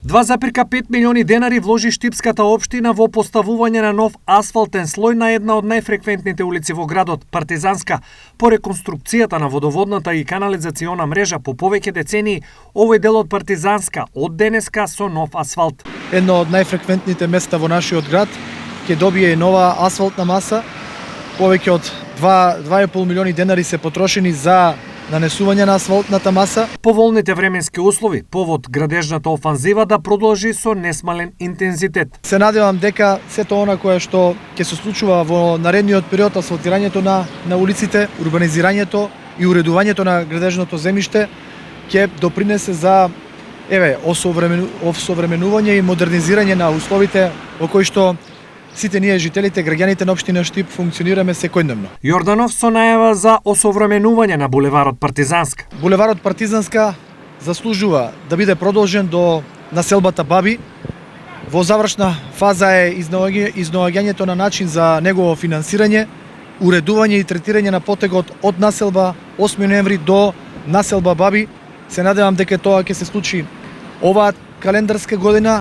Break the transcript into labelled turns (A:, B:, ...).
A: 2,5 милиони денари вложи Штипската општина во поставување на нов асфалтен слој на една од најфреквентните улици во градот, Партизанска. По реконструкцијата на водоводната и канализациона мрежа по повеќе децении, овој дел од Партизанска од денеска со нов асфалт.
B: Едно од најфреквентните места во нашиот град ќе добие нова асфалтна маса. Повеќе од 2,5 милиони денари се потрошени за нанесување на асфалтната маса.
A: Поволните временски услови повод градежната офанзива да продолжи со несмален интензитет.
B: Се надевам дека сето она кое што ќе се случува во наредниот период, асфалтирањето на улиците, урбанизирањето и уредувањето на градежното земјиште ќе допринесе за осовременување и модернизирање на условите во кои што сите ние жителите, граѓаните на општина Штип функционираме секојдневно.
A: Јорданов со најава за осовременување на булеварот Партизанска.
B: Булеварот Партизанска заслужува да биде продолжен до населбата Баби. Во завршна фаза е изнаоѓањето на начин за негово финансирање, уредување и третирање на потегот од населба 8 ноември до населба Баби. Се надевам дека тоа ќе се случи оваа календарска година.